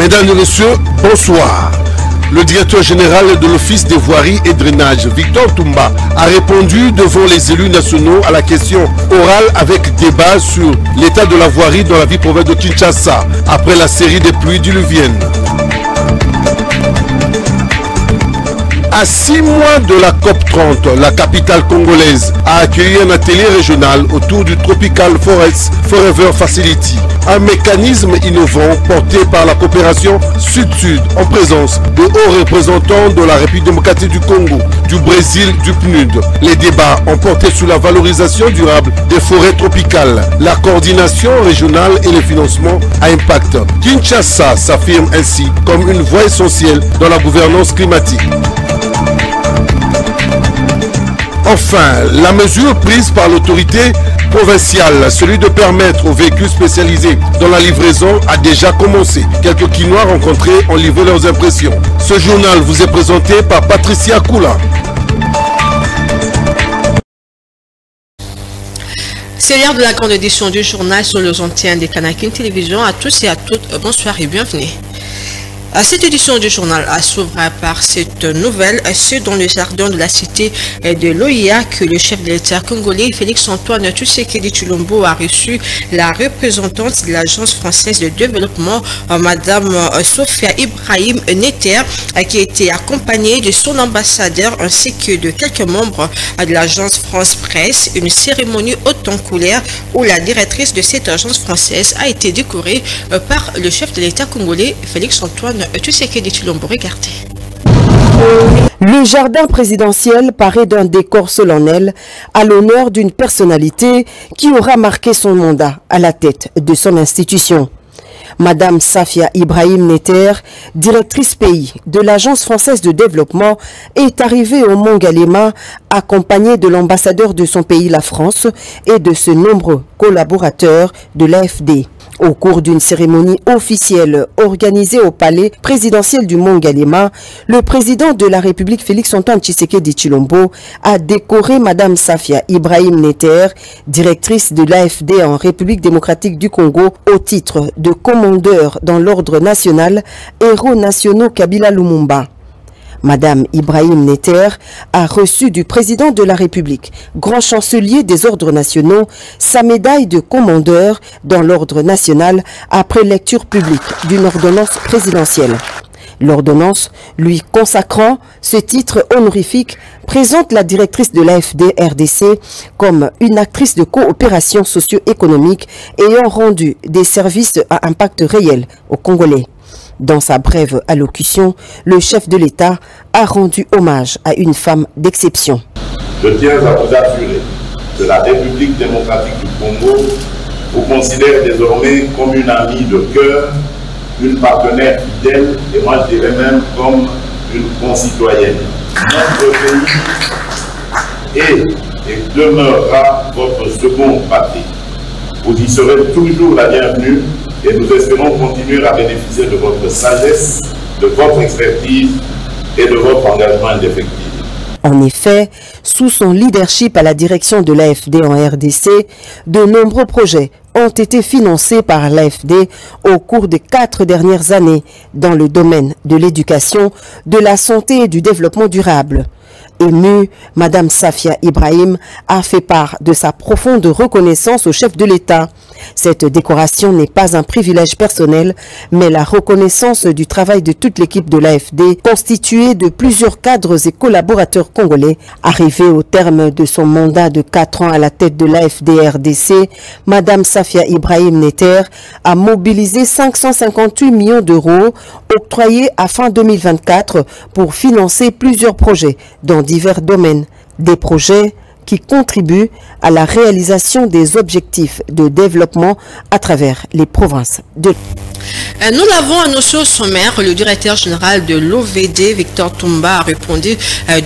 Mesdames et messieurs, bonsoir. Le directeur général de l'Office des voiries et drainage, Victor Toumba, a répondu devant les élus nationaux à la question orale avec débat sur l'état de la voirie dans la ville province de Kinshasa après la série des pluies diluviennes. À 6 mois de la COP30, la capitale congolaise a accueilli un atelier régional autour du Tropical Forest Forever Facility, un mécanisme innovant porté par la coopération Sud-Sud en présence de hauts représentants de la République démocratique du Congo, du Brésil, du PNUD. Les débats ont porté sur la valorisation durable des forêts tropicales, la coordination régionale et le financement à impact. Kinshasa s'affirme ainsi comme une voie essentielle dans la gouvernance climatique. Enfin, la mesure prise par l'autorité provinciale, celui de permettre aux véhicules spécialisés dans la livraison, a déjà commencé. Quelques Quinois rencontrés ont livré leurs impressions. Ce journal vous est présenté par Patricia Koula. C'est l'heure de la grande édition du journal sur les antennes des Kanakin Télévision. À tous et à toutes, bonsoir et bienvenue. Cette édition du journal s'ouvre par cette nouvelle. C'est dans le jardin de la cité de l'OIA que le chef de l'État congolais Félix-Antoine Tshisekedi Tshilombo a reçu la représentante de l'Agence française de développement, Madame Sophia Ibrahim Neter, qui a été accompagnée de son ambassadeur ainsi que de quelques membres de l'Agence France Presse. Une cérémonie haute en couleur où la directrice de cette agence française a été décorée par le chef de l'État congolais Félix-Antoine Tshisekedi Tshilombo. Regardez. Le jardin présidentiel paraît d'un décor solennel à l'honneur d'une personnalité qui aura marqué son mandat à la tête de son institution. Madame Safia Ibrahim Neter, directrice pays de l'Agence française de développement, est arrivée au Mont Galema accompagnée de l'ambassadeur de son pays, la France, et de ses nombreux collaborateurs de l'AFD. Au cours d'une cérémonie officielle organisée au palais présidentiel du Mont Galema, le président de la République Félix-Antoine Tshisekedi Tshilombo a décoré Madame Safia Ibrahim Neter, directrice de l'AFD en République démocratique du Congo, au titre de commandeur dans l'ordre national Héros nationaux Kabila Lumumba. Madame Ibrahim Neter a reçu du président de la République, grand chancelier des ordres nationaux, sa médaille de commandeur dans l'ordre national après lecture publique d'une ordonnance présidentielle. L'ordonnance, lui consacrant ce titre honorifique, présente la directrice de l'AFD RDC comme une actrice de coopération socio-économique ayant rendu des services à impact réel aux Congolais. Dans sa brève allocution, le chef de l'État a rendu hommage à une femme d'exception. Je tiens à vous assurer que la République démocratique du Congo vous considère désormais comme une amie de cœur, une partenaire fidèle et moi je dirais même comme une concitoyenne. Notre pays est et demeurera votre seconde patrie. Vous y serez toujours la bienvenue et nous espérons continuer à bénéficier de votre sagesse, de votre expertise et de votre engagement indéfectible. En effet, sous son leadership à la direction de l'AFD en RDC, de nombreux projets ont été financés par l'AFD au cours des 4 dernières années dans le domaine de l'éducation, de la santé et du développement durable. Émue, Madame Safia Ibrahim a fait part de sa profonde reconnaissance au chef de l'État. Cette décoration n'est pas un privilège personnel, mais la reconnaissance du travail de toute l'équipe de l'AFD, constituée de plusieurs cadres et collaborateurs congolais. Arrivée au terme de son mandat de 4 ans à la tête de l'AFD-RDC, Madame Safia Ibrahim Neter a mobilisé 558 millions d'euros octroyés à fin 2024 pour financer plusieurs projets dans divers domaines. Des projets qui contribuent à la réalisation des objectifs de développement à travers les provinces de... Nous l'avons annoncé au sommaire, le directeur général de l'OVD, Victor Toumba, a répondu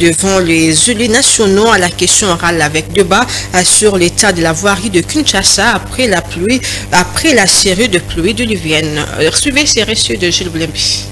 devant les élus nationaux à la question orale avec débat sur l'état de la voirie de Kinshasa après la série de pluies diluviennes. Suivez ces récits de Gilles Blemby.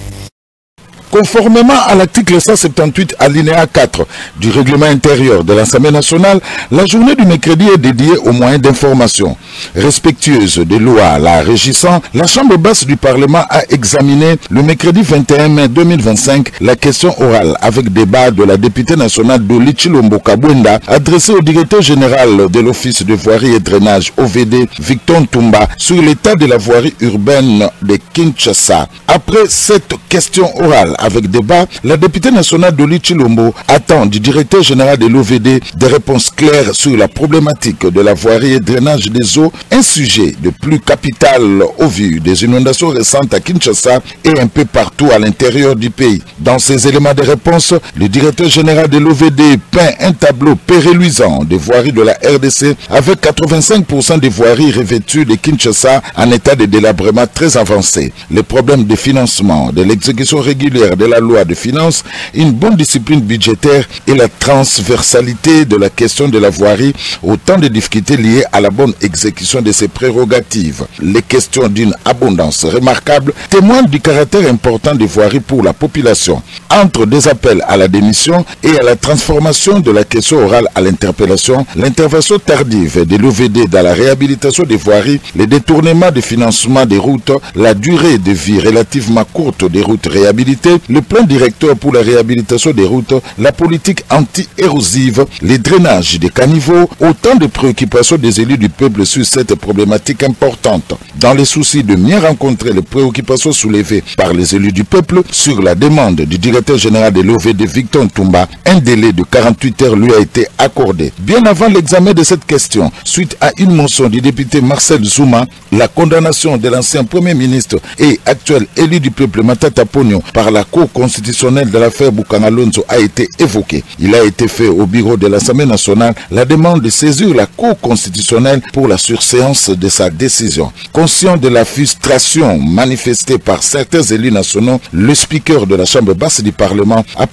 Conformément à l'article 178 alinéa 4 du règlement intérieur de l'Assemblée nationale, la journée du mercredi est dédiée aux moyens d'information. Respectueuse des lois la régissant, la Chambre basse du Parlement a examiné le mercredi 21 mai 2025 la question orale avec débat de la députée nationale Dolly Chilombo Kabwenda adressée au directeur général de l'Office de voirie et drainage OVD Victor Ntumba sur l'état de la voirie urbaine de Kinshasa. Après cette question orale avec débat, la députée nationale Dolly Chilombo attend du directeur général de l'OVD des réponses claires sur la problématique de la voirie et drainage des eaux, un sujet de plus capital au vu des inondations récentes à Kinshasa et un peu partout à l'intérieur du pays. Dans ces éléments de réponse, le directeur général de l'OVD peint un tableau péréluisant des voiries de la RDC avec 85% des voiries revêtues de Kinshasa en état de délabrement très avancé. Les problèmes de financement, de l'exécution régulière de la loi de finances, une bonne discipline budgétaire et la transversalité de la question de la voirie, autant de difficultés liées à la bonne exécution de ses prérogatives. Les questions d'une abondance remarquable témoignent du caractère important des voiries pour la population. Entre des appels à la démission et à la transformation de la question orale à l'interpellation, l'intervention tardive de l'OVD dans la réhabilitation des voiries, les détournements de financement des routes, la durée de vie relativement courte des routes réhabilitées, le plan directeur pour la réhabilitation des routes, la politique anti-érosive, les drainages des caniveaux, autant de préoccupations des élus du peuple sur cette problématique importante. Dans les soucis de mieux rencontrer les préoccupations soulevées par les élus du peuple, sur la demande du directeur général de l'OVD Victor Ntumba, un délai de 48 heures lui a été accordé. Bien avant l'examen de cette question, suite à une motion du député Marcel Zouma, la condamnation de l'ancien premier ministre et actuel élu du peuple Matata Pogno par la Cour constitutionnelle de l'affaire Boukangalonzo a été évoquée. Il a été fait au bureau de l'Assemblée nationale la demande de saisir la Cour constitutionnelle pour la surséance de sa décision. Conscient de la frustration manifestée par certains élus nationaux, le speaker de la Chambre basse du Parlement a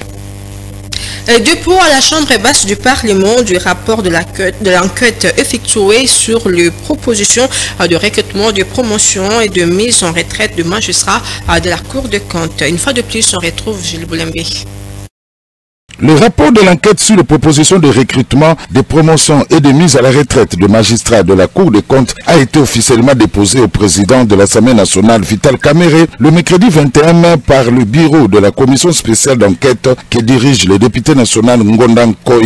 Dépôt à la Chambre basse du Parlement du rapport de l'enquête effectuée sur les propositions de recrutement, de promotion et de mise en retraite de magistrats de la Cour des comptes. Une fois de plus, on retrouve Gilles Boulembe. Le rapport de l'enquête sur les propositions de recrutement, de promotion et de mise à la retraite de magistrats de la Cour des comptes a été officiellement déposé au président de l'Assemblée nationale Vital Kamerhe le mercredi 21 mai par le bureau de la commission spéciale d'enquête que dirige le député national Ngondan Koi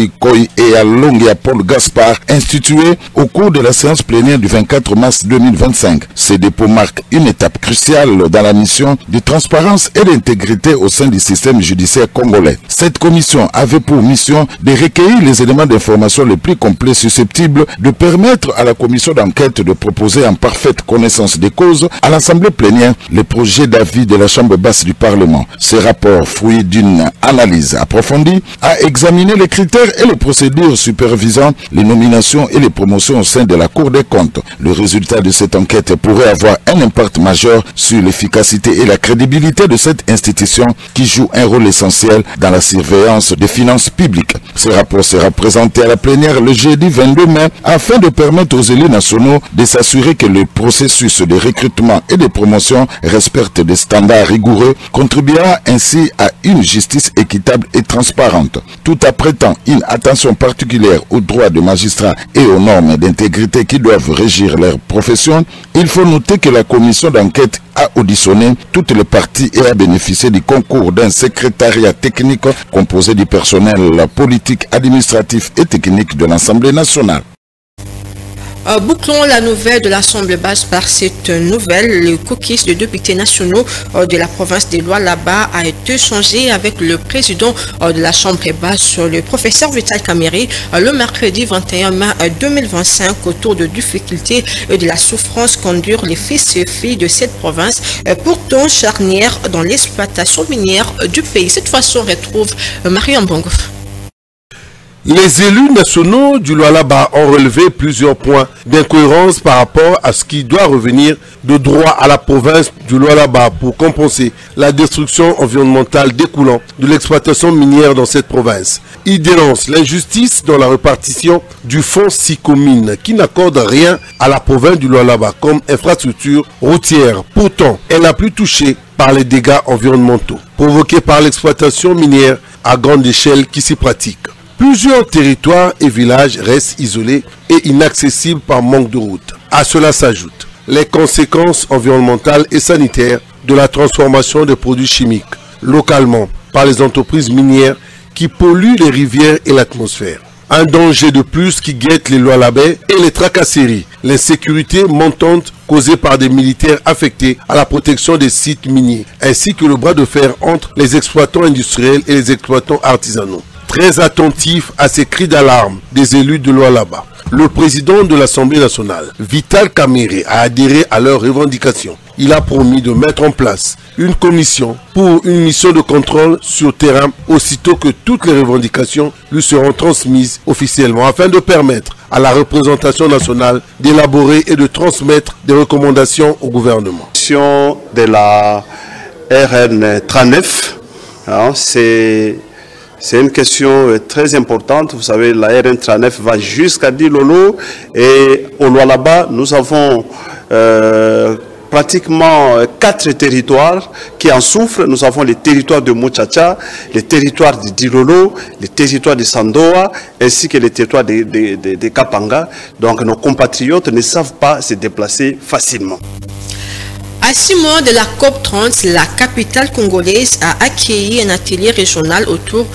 et Alongia Paul Gaspard, institué au cours de la séance plénière du 24 mars 2025. Ce dépôt marque une étape cruciale dans la mission de transparence et d'intégrité au sein du système judiciaire congolais. Cette commission avait pour mission de recueillir les éléments d'information les plus complets susceptibles de permettre à la commission d'enquête de proposer en parfaite connaissance des causes à l'Assemblée plénière les projets d'avis de la Chambre basse du Parlement. Ce rapport, fruit d'une analyse approfondie, a examiné les critères et les procédures supervisant les nominations et les promotions au sein de la Cour des comptes. Le résultat de cette enquête pourrait avoir un impact majeur sur l'efficacité et la crédibilité de cette institution qui joue un rôle essentiel dans la surveillance des finances publiques. Ce rapport sera présenté à la plénière le jeudi 22 mai afin de permettre aux élus nationaux de s'assurer que le processus de recrutement et de promotion respecte des standards rigoureux, contribuera ainsi à une justice équitable et transparente. Tout en prêtant une attention particulière aux droits des magistrats et aux normes d'intégrité qui doivent régir leur profession, il faut noter que la commission d'enquête a auditionné toutes les parties et a bénéficié du concours d'un secrétariat technique composé du personnel politique, administratif et technique de l'Assemblée nationale. Bouclons la nouvelle de l'Assemblée basse par cette nouvelle. Le caucus de députés nationaux de la province des Lualaba a été changé avec le président de la Chambre basse, le professeur Vital Kamerhe, le mercredi 21 mai 2025 autour de difficultés et de la souffrance qu'endurent les fils et filles de cette province, pourtant charnière dans l'exploitation minière du pays. Cette fois-ci, on retrouve Marie Mbongo. Les élus nationaux du Lualaba ont relevé plusieurs points d'incohérence par rapport à ce qui doit revenir de droit à la province du Lualaba pour compenser la destruction environnementale découlant de l'exploitation minière dans cette province. Ils dénoncent l'injustice dans la répartition du fonds Sicomine qui n'accorde rien à la province du Lualaba comme infrastructure routière. Pourtant, elle n'a plus touché par les dégâts environnementaux provoqués par l'exploitation minière à grande échelle qui s'y pratique. Plusieurs territoires et villages restent isolés et inaccessibles par manque de routes. À cela s'ajoutent les conséquences environnementales et sanitaires de la transformation des produits chimiques localement par les entreprises minières qui polluent les rivières et l'atmosphère. Un danger de plus qui guette les Lualabais et les tracasseries, l'insécurité montante causée par des militaires affectés à la protection des sites miniers, ainsi que le bras de fer entre les exploitants industriels et les exploitants artisanaux. Très attentif à ces cris d'alarme des élus de Lualaba, le président de l'Assemblée nationale, Vital Kamerhe, a adhéré à leurs revendications. Il a promis de mettre en place une commission pour une mission de contrôle sur terrain aussitôt que toutes les revendications lui seront transmises officiellement afin de permettre à la représentation nationale d'élaborer et de transmettre des recommandations au gouvernement. De la RN 39, c'est une question très importante. Vous savez, la RN 39 va jusqu'à Dilolo et au Lualaba, nous avons pratiquement 4 territoires qui en souffrent. Nous avons les territoires de Muchacha, les territoires de Dilolo, les territoires de Sandoa, ainsi que les territoires de Kapanga. Donc nos compatriotes ne savent pas se déplacer facilement. À 6 mois de la COP30, la capitale congolaise a accueilli un atelier régional autour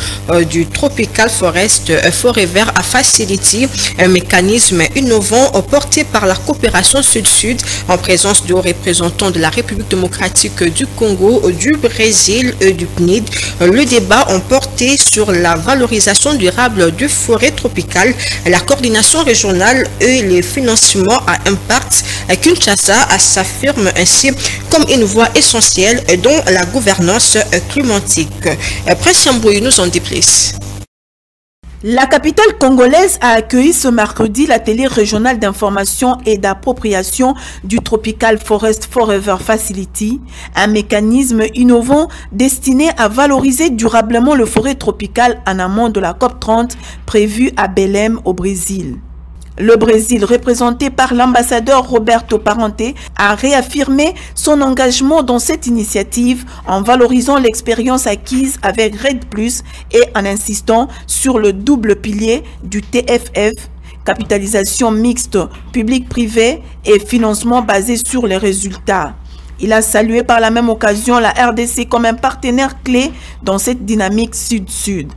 du Tropical Forest Forever Facility, un mécanisme innovant porté par la coopération Sud-Sud en présence de représentants de la République démocratique du Congo, du Brésil et du PNID. Le débat a porté sur la valorisation durable des forêts tropicales, la coordination régionale et les financements à impact. Kinshasa s'affirme ainsi comme une voie essentielle dans la gouvernance climatique. Prince Yambouy nous en dit plus. La capitale congolaise a accueilli ce mercredi l'atelier régional d'information et d'appropriation du Tropical Forest Forever Facility, un mécanisme innovant destiné à valoriser durablement le forêt tropicale en amont de la COP30 prévue à Belém au Brésil. Le Brésil, représenté par l'ambassadeur Roberto Parente, a réaffirmé son engagement dans cette initiative en valorisant l'expérience acquise avec RED+, et en insistant sur le double pilier du TFF, capitalisation mixte public-privé et financement basé sur les résultats. Il a salué par la même occasion la RDC comme un partenaire clé dans cette dynamique sud-sud.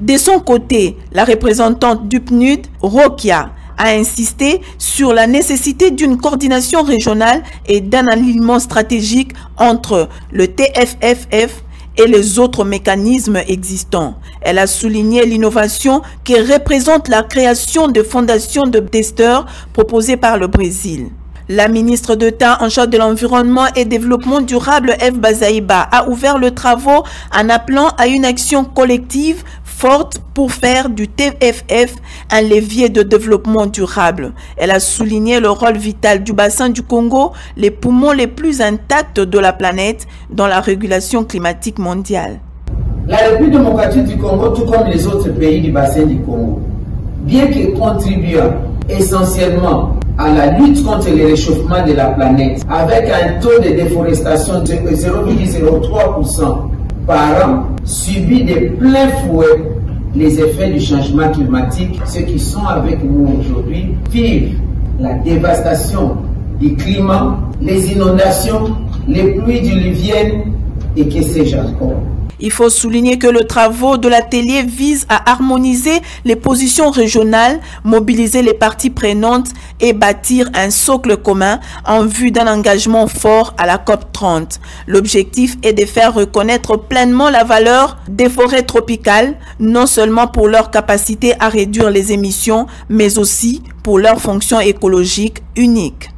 De son côté, la représentante du PNUD, Rokia, a insisté sur la nécessité d'une coordination régionale et d'un alignement stratégique entre le TFFF et les autres mécanismes existants. Elle a souligné l'innovation qui représente la création de fondations de testeurs proposées par le Brésil. La ministre d'État en charge de l'environnement et développement durable, Eve Bazaïba, a ouvert le travaux en appelant à une action collective forte pour faire du TFF un levier de développement durable. Elle a souligné le rôle vital du bassin du Congo, les poumons les plus intacts de la planète dans la régulation climatique mondiale. La République démocratique du Congo, tout comme les autres pays du bassin du Congo, bien que contribuant essentiellement à la lutte contre le réchauffement de la planète, avec un taux de déforestation de 0,03% par an, subit de plein fouet les effets du changement climatique. Ceux qui sont avec nous aujourd'hui vivent la dévastation du climat, les inondations, les pluies diluviennes et que sais-je encore. Il faut souligner que le travaux de l'atelier vise à harmoniser les positions régionales, mobiliser les parties prenantes et bâtir un socle commun en vue d'un engagement fort à la COP30. L'objectif est de faire reconnaître pleinement la valeur des forêts tropicales, non seulement pour leur capacité à réduire les émissions, mais aussi pour leur fonction écologique unique.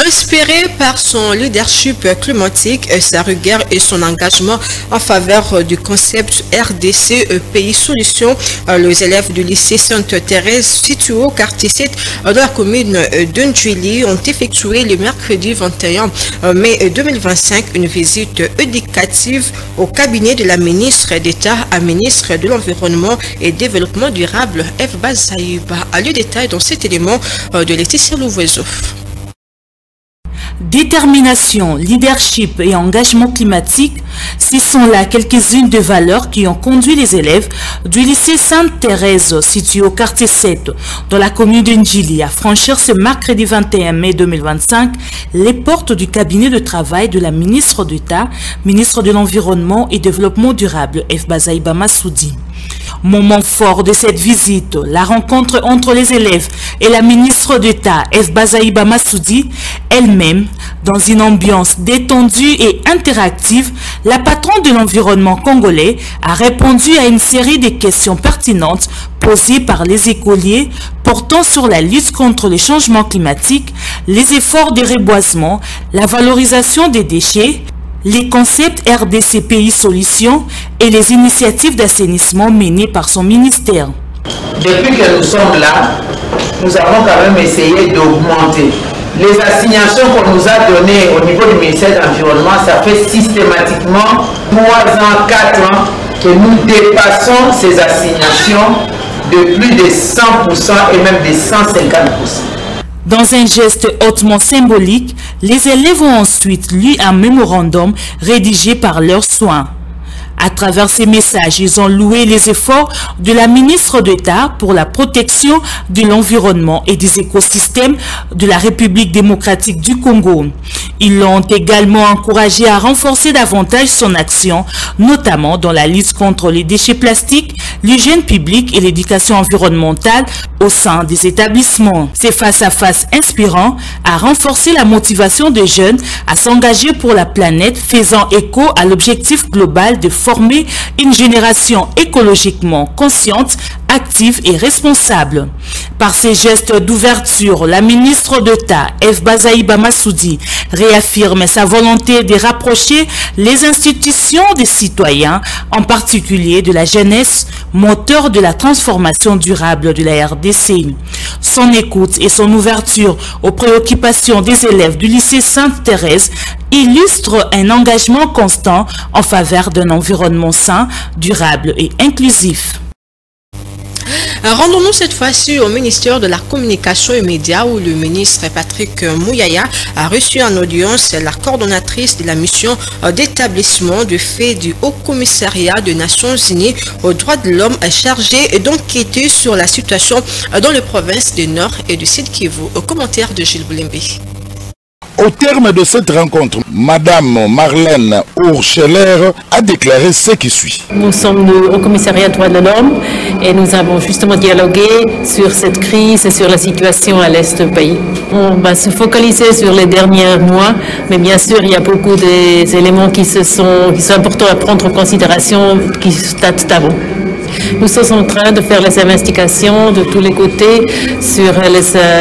Inspiré par son leadership climatique, sa rigueur et son engagement en faveur du concept RDC Pays Solutions, les élèves du lycée Sainte-Thérèse situé au quartier 7 de la commune de Ndjili ont effectué le mercredi 21 mai 2025 une visite éducative au cabinet de la ministre d'État à ministre de l'Environnement et Développement durable, F. Bazaïba. À le détail dans cet élément de Laetitia Louvoiseau. Détermination, leadership et engagement climatique, ce sont là quelques-unes des valeurs qui ont conduit les élèves du lycée Sainte-Thérèse situé au quartier 7 dans la commune de Ndjili à franchir ce mercredi 21 mai 2025 les portes du cabinet de travail de la ministre d'État, ministre de l'Environnement et Développement durable, F. Bazaïba Massoudi. Moment fort de cette visite, la rencontre entre les élèves et la ministre d'État, F. Bazaïba Massoudi, elle-même, dans une ambiance détendue et interactive, la patronne de l'environnement congolais a répondu à une série de questions pertinentes posées par les écoliers portant sur la lutte contre les changements climatiques, les efforts de reboisement, la valorisation des déchets, les concepts RDC Pays Solutions et les initiatives d'assainissement menées par son ministère. Depuis que nous sommes là, nous avons quand même essayé d'augmenter. Les assignations qu'on nous a données au niveau du ministère de l'Environnement, ça fait systématiquement 3 ans, 4 ans que nous dépassons ces assignations de plus de 100% et même de 150%. Dans un geste hautement symbolique, les élèves ont ensuite lu un mémorandum rédigé par leurs soins. À travers ces messages, ils ont loué les efforts de la ministre d'État pour la protection de l'environnement et des écosystèmes de la République démocratique du Congo. Ils l'ont également encouragé à renforcer davantage son action, notamment dans la lutte contre les déchets plastiques, l'hygiène publique et l'éducation environnementale au sein des établissements. Ces face-à-face inspirants a renforcé la motivation des jeunes à s'engager pour la planète, faisant écho à l'objectif global de former une génération écologiquement consciente, active et responsable. Par ces gestes d'ouverture, la ministre d'État, F. Bazaïba Massoudi, réaffirme sa volonté de rapprocher les institutions des citoyens, en particulier de la jeunesse, moteur de la transformation durable de la RDC. Son écoute et son ouverture aux préoccupations des élèves du lycée Sainte-Thérèse illustrent un engagement constant en faveur d'un environnement sain, durable et inclusif. Rendons-nous cette fois-ci au ministère de la Communication et Médias où le ministre Patrick Mouyaya a reçu en audience la coordonnatrice de la mission d'établissement de fait du Haut Commissariat des Nations Unies aux droits de l'homme chargé d'enquêter sur la situation dans les provinces du Nord et du Sud Kivu. Au commentaire de Gilles Boulembe. Au terme de cette rencontre, Madame Marlène Ourcheler a déclaré ce qui suit. Nous sommes au commissariat droits de l'homme et nous avons justement dialogué sur cette crise et sur la situation à l'est du pays. On va se focaliser sur les derniers mois, mais bien sûr il y a beaucoup d'éléments qui sont importants à prendre en considération qui datent d'avant. Nous sommes en train de faire les investigations de tous les côtés sur les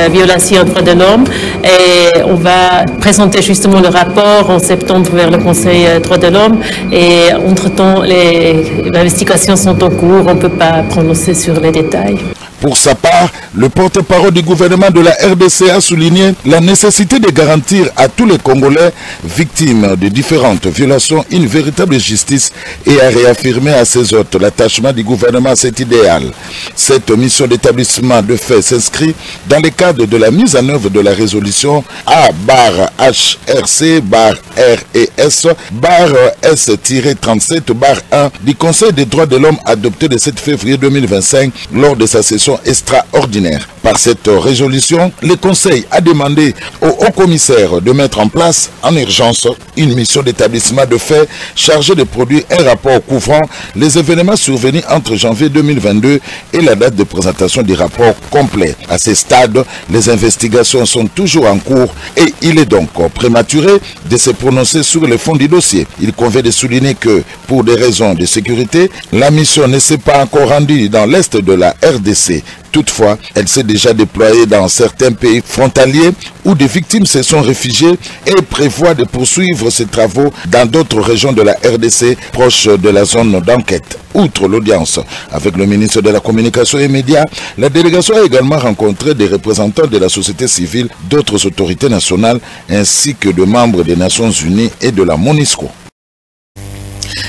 violations des droits de l'homme et on va présenter justement le rapport en septembre vers le Conseil des droits de l'homme et entre-temps les investigations sont en cours, on ne peut pas prononcer sur les détails. Pour sa part, le porte-parole du gouvernement de la RDC a souligné la nécessité de garantir à tous les Congolais victimes de différentes violations une véritable justice et a réaffirmé à ses hôtes l'attachement du gouvernement à cet idéal. Cette mission d'établissement de fait s'inscrit dans le cadre de la mise en œuvre de la résolution A/HRC/RES/S-37/1 du Conseil des droits de l'homme adopté le 7 février 2025 lors de sa session extraordinaire. Par cette résolution, le Conseil a demandé au haut-commissaire de mettre en place en urgence une mission d'établissement de fait chargée de produire un rapport couvrant les événements survenus entre janvier 2022 et la date de présentation du rapport complet. À ce stade, les investigations sont toujours en cours et il est donc prématuré de se prononcer sur le fond du dossier. Il convient de souligner que, pour des raisons de sécurité, la mission ne s'est pas encore rendue dans l'est de la RDC. santé. Toutefois, elle s'est déjà déployée dans certains pays frontaliers où des victimes se sont réfugiées et prévoit de poursuivre ses travaux dans d'autres régions de la RDC proches de la zone d'enquête. Outre l'audience avec le ministre de la Communication et Médias, la délégation a également rencontré des représentants de la société civile, d'autres autorités nationales ainsi que de membres des Nations Unies et de la MONUSCO.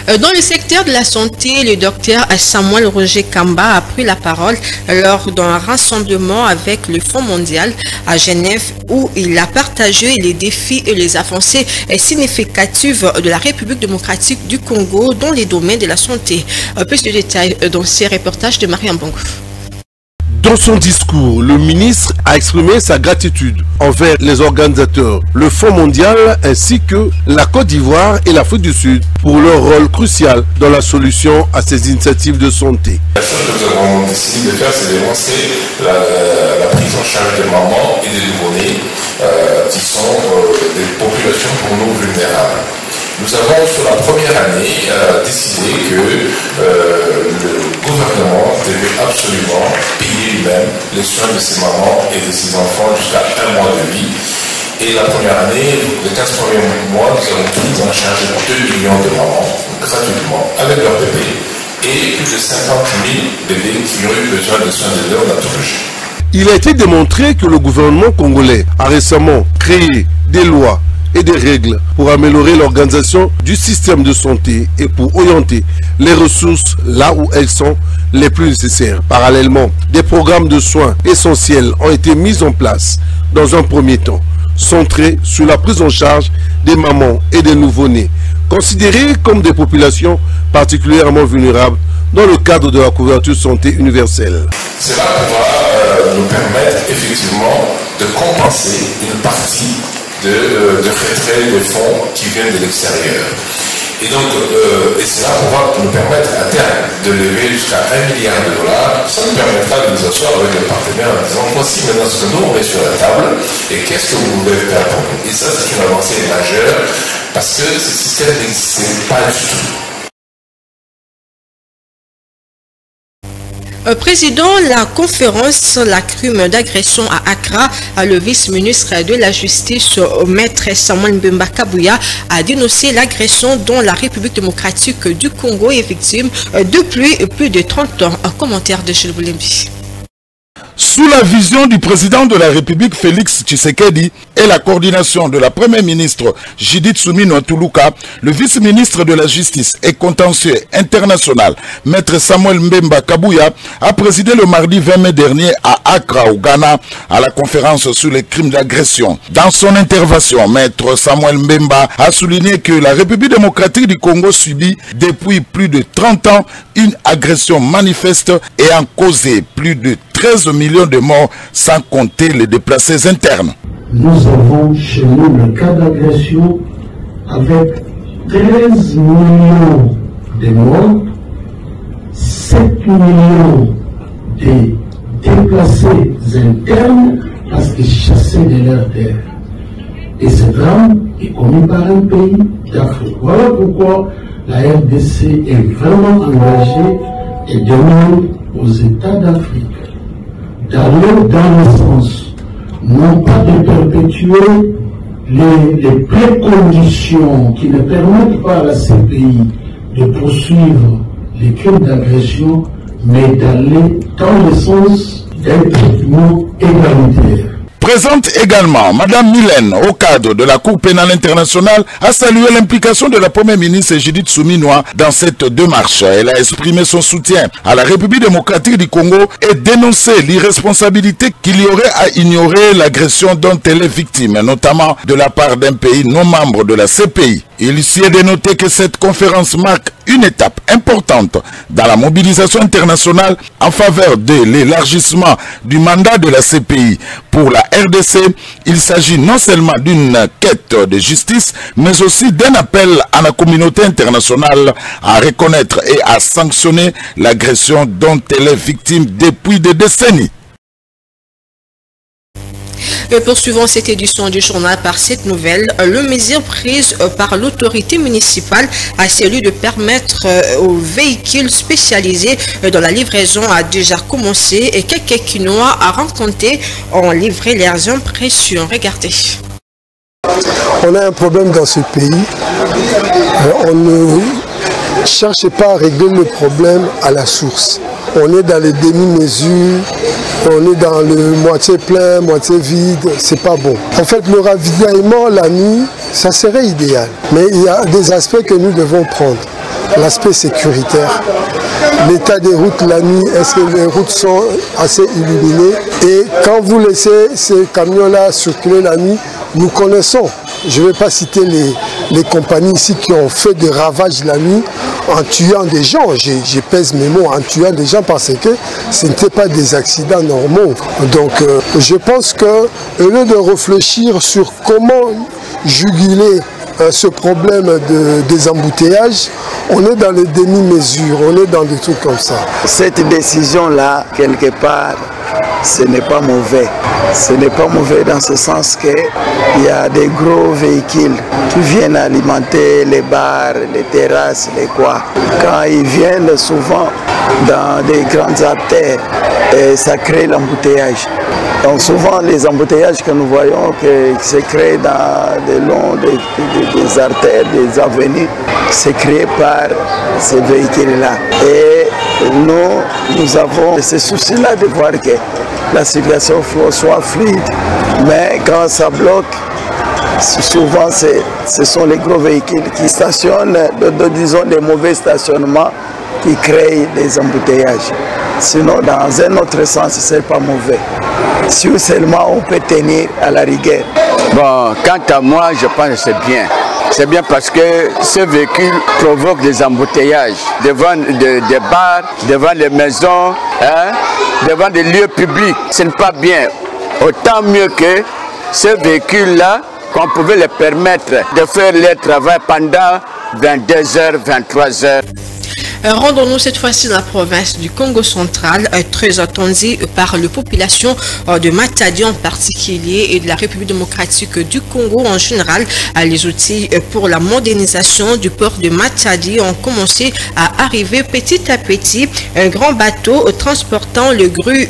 Dans le secteur de la santé, le docteur Samuel Roger Kamba a pris la parole lors d'un rassemblement avec le Fonds mondial à Genève où il a partagé les défis et les avancées significatives de la République démocratique du Congo dans les domaines de la santé. Plus de détails dans ces reportages de Marie Mbongo. Dans son discours, le ministre a exprimé sa gratitude envers les organisateurs, le Fonds mondial ainsi que la Côte d'Ivoire et l'Afrique du Sud pour leur rôle crucial dans la solution à ces initiatives de santé. La chose que nous avons décidé de faire, c'est de lancer la prise en charge des mamans et des nouveau-nés qui sont des populations pour nous vulnérables. Nous avons, sur la première année, décidé que le gouvernement devait absolument payer lui-même les soins de ses mamans et de ses enfants jusqu'à 1 mois de vie. Et la première année, les 15 premiers mois, nous avons pris en charge 2 millions de mamans gratuitement avec leurs bébés et plus de 50 000 bébés qui ont eu besoin de soins de néonatologie. Il a été démontré que le gouvernement congolais a récemment créé des lois et des règles pour améliorer l'organisation du système de santé et pour orienter les ressources là où elles sont les plus nécessaires. Parallèlement, des programmes de soins essentiels ont été mis en place dans un premier temps, centrés sur la prise en charge des mamans et des nouveau-nés, considérés comme des populations particulièrement vulnérables dans le cadre de la couverture santé universelle. Cela pourra nous permettre effectivement de compenser une partie de retrait des fonds qui viennent de l'extérieur. Et donc, cela pourra nous permettre à terme de lever jusqu'à 1 milliard de dollars. Ça nous permettra de nous asseoir avec les partenaires en disant voici maintenant ce que nous on met sur la table et qu'est-ce que vous voulez faire pour nous. Et ça, c'est une avancée majeure parce que ce système n'existait pas du tout. Président la conférence La crime d'agression à Accra, le vice-ministre de la Justice, maître Samuel Mbemba Kabouya, a dénoncé l'agression dont la République démocratique du Congo est victime depuis plus de 30 ans. Un commentaire de Gilles Boulembi. Sous la vision du président de la République Félix Tshisekedi et la coordination de la première ministre Judith Suminwa Tuluka, le vice-ministre de la Justice et contentieux international, maître Samuel Mbemba Kabouya, a présidé le mardi 20 mai dernier à Accra, au Ghana, à la conférence sur les crimes d'agression. Dans son intervention, maître Samuel Mbemba a souligné que la République démocratique du Congo subit depuis plus de 30 ans une agression manifeste et a causé plus de 13 millions de morts, sans compter les déplacés internes. Nous avons chez nous le cas d'agression avec 13 millions de morts, 7 millions de déplacés internes parce qu'ils chassaient de leur terre. Et ce drame est commis par un pays d'Afrique. Voilà pourquoi la RDC est vraiment engagée et demande aux États d'Afrique d'aller dans le sens, non pas de perpétuer les préconditions qui ne permettent pas à la CPI de poursuivre les crimes d'agression, mais d'aller dans le sens d'un traitement égalitaire. Présente également, Madame Mylène, au cadre de la Cour pénale internationale, a salué l'implication de la première ministre Judith Suminwa dans cette démarche. Elle a exprimé son soutien à la République démocratique du Congo et dénoncé l'irresponsabilité qu'il y aurait à ignorer l'agression dont elle est victime, notamment de la part d'un pays non membre de la CPI. Il s'y est dénoté que cette conférence marque une étape importante dans la mobilisation internationale en faveur de l'élargissement du mandat de la CPI. Pour la RDC, il s'agit non seulement d'une quête de justice, mais aussi d'un appel à la communauté internationale à reconnaître et à sanctionner l'agression dont elle est victime depuis des décennies. Et poursuivant cette édition du journal par cette nouvelle, le mesure prise par l'autorité municipale a celui de permettre aux véhicules spécialisés dans la livraison a déjà commencé et quelques Quinois à rencontrer ont livré leurs impressions. Regardez. On a un problème dans ce pays. On ne cherche pas à régler le problème à la source. On est dans les demi-mesures, on est dans le moitié plein, moitié vide, c'est pas bon. En fait, le ravitaillement la nuit, ça serait idéal. Mais il y a des aspects que nous devons prendre. L'aspect sécuritaire, l'état des routes la nuit, est-ce que les routes sont assez illuminées? Et quand vous laissez ces camions-là circuler la nuit, nous connaissons, je ne vais pas citer les compagnies ici qui ont fait des ravages la nuit en tuant des gens, je pèse mes mots, en tuant des gens parce que ce n'étaient pas des accidents normaux. Donc je pense que au lieu de réfléchir sur comment juguler ce problème des embouteillages, on est dans les demi-mesures, on est dans des trucs comme ça. Cette décision-là, quelque part, ce n'est pas mauvais. Ce n'est pas mauvais dans ce sens qu'il y a des gros véhicules qui viennent alimenter les bars, les terrasses, les quoi. Quand ils viennent souvent dans des grandes artères, ça crée l'embouteillage. Donc souvent les embouteillages que nous voyons qui se créent dans des longs des artères, des avenues, c'est créé par ces véhicules-là. Et nous avons ce souci-là de voir que la circulation soit fluide, mais quand ça bloque, souvent ce sont les gros véhicules qui stationnent, disons des mauvais stationnements qui créent des embouteillages. Sinon, dans un autre sens, ce n'est pas mauvais. Si seulement on peut tenir à la rigueur. Bon, quant à moi, je pense que c'est bien. C'est bien parce que ce véhicule provoque des embouteillages devant des bars, devant les maisons, devant des lieux publics. Ce n'est pas bien. Autant mieux que ce véhicule-là, qu'on pouvait leur permettre de faire leur travail pendant 22h, 23h. Rendons-nous cette fois-ci dans la province du Congo central, très attendue par la population de Matadi en particulier et de la République démocratique du Congo en général. Les outils pour la modernisation du port de Matadi ont commencé à arriver petit à petit. Un grand bateau transportant le grue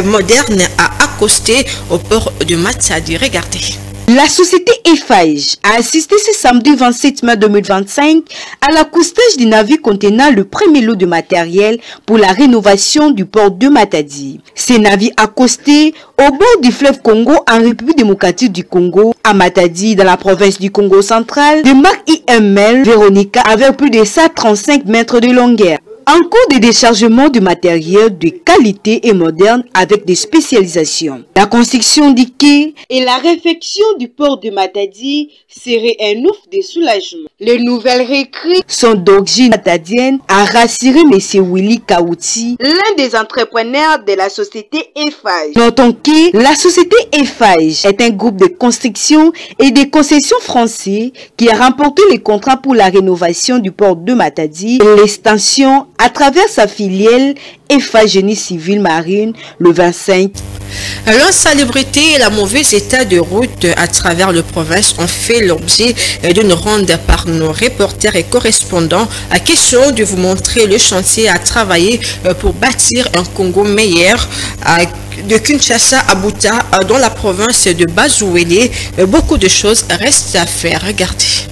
moderne a accosté au port de Matadi. Regardez. La société Eiffage a assisté ce samedi 27 mai 2025 à l'accostage du navire contenant le premier lot de matériel pour la rénovation du port de Matadi. Ces navires accostés au bord du fleuve Congo en République démocratique du Congo, à Matadi, dans la province du Congo central, de marque IML Véronica avec plus de 135 mètres de longueur. En cours de déchargement de matériel de qualité et moderne avec des spécialisations. La construction du quai et la réfection du port de Matadi serait un ouf de soulagement. Les nouvelles recrues sont d'origine matadienne, a rassuré M. Willy Kaouti, l'un des entrepreneurs de la société Eiffage. Notons que la société Eiffage est un groupe de construction et de concessions français qui a remporté les contrats pour la rénovation du port de Matadi et l'extension à travers sa filiale Eiffage Génie Civil Marine le 25. L'insalubrité et la mauvais état de route à travers la province ont fait l'objet d'une ronde par nos reporters et correspondants à question de vous montrer le chantier à travailler pour bâtir un Congo meilleur. De Kinshasa à Buta, dans la province de Bazouélé, beaucoup de choses restent à faire. Regardez.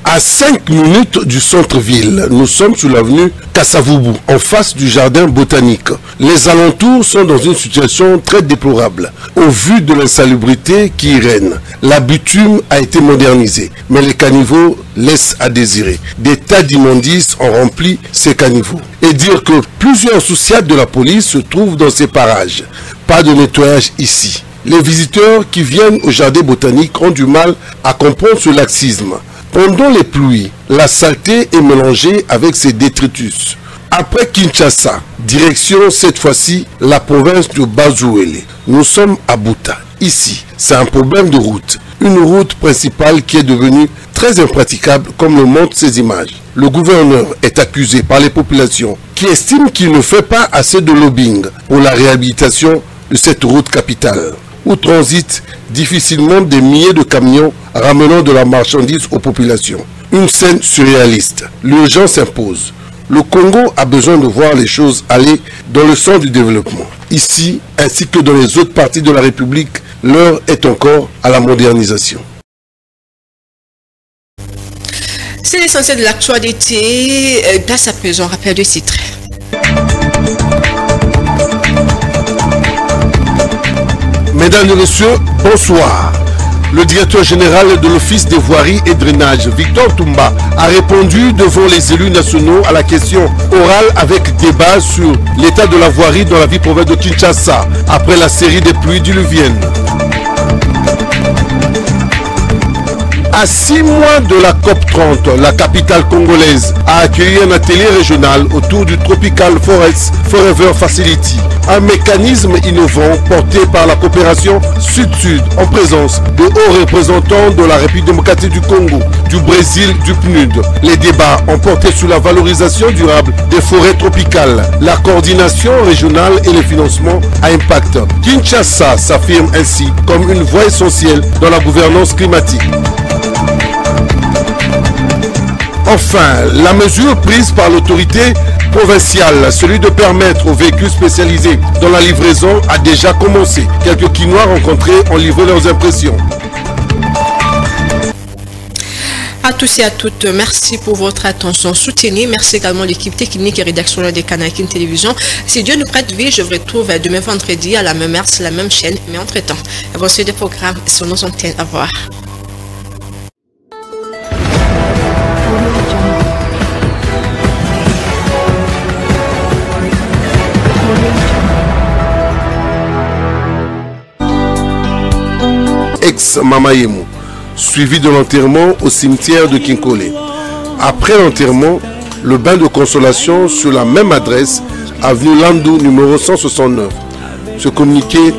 À 5 minutes du centre-ville, nous sommes sur l'avenue Kassavubu, en face du jardin botanique. Les alentours sont dans une situation très déplorable, au vu de l'insalubrité qui y règne. La bitume a été modernisée, mais les caniveaux laissent à désirer. Des tas d'immondices ont rempli ces caniveaux. Et dire que plusieurs sous-siades de la police se trouvent dans ces parages. Pas de nettoyage ici. Les visiteurs qui viennent au jardin botanique ont du mal à comprendre ce laxisme. Pendant les pluies, la saleté est mélangée avec ses détritus. Après Kinshasa, direction cette fois-ci la province de Bazouélé. Nous sommes à Buta. Ici, c'est un problème de route. Une route principale qui est devenue très impraticable comme le montrent ces images. Le gouverneur est accusé par les populations qui estiment qu'il ne fait pas assez de lobbying pour la réhabilitation de cette route capitale. où transitent difficilement des milliers de camions ramenant de la marchandise aux populations. Une scène surréaliste. L'urgence s'impose. Le Congo a besoin de voir les choses aller dans le sens du développement. Ici, ainsi que dans les autres parties de la République, l'heure est encore à la modernisation. C'est l'essentiel de l'actualité. Grâce à présent, rappel de titre. Mesdames et messieurs, bonsoir. Le directeur général de l'Office des voiries et drainage, Victor Toumba, a répondu devant les élus nationaux à la question orale avec débat sur l'état de la voirie dans la ville province de Kinshasa après la série des pluies diluviennes. À 6 mois de la COP30, la capitale congolaise a accueilli un atelier régional autour du Tropical Forest Forever Facility, un mécanisme innovant porté par la coopération Sud-Sud en présence de hauts représentants de la République démocratique du Congo, du Brésil, du PNUD. Les débats ont porté sur la valorisation durable des forêts tropicales, la coordination régionale et le financement à impact. Kinshasa s'affirme ainsi comme une voie essentielle dans la gouvernance climatique. Enfin, la mesure prise par l'autorité provinciale, celui de permettre aux véhicules spécialisés dans la livraison, a déjà commencé. Quelques Quinois rencontrés ont livré leurs impressions. À tous et à toutes, merci pour votre attention soutenue. Merci également à l'équipe technique et rédactionnelle des Kanakin Télévision. Si Dieu nous prête vie, je vous retrouve demain vendredi à la même heure, sur la même chaîne, mais entre-temps, avancez des programmes sur nos antennes. Au revoir. Ex-Mamayemu, suivi de l'enterrement au cimetière de Kinkole. Après l'enterrement, le bain de consolation sur la même adresse, avenue Landou numéro 169. Ce communiqué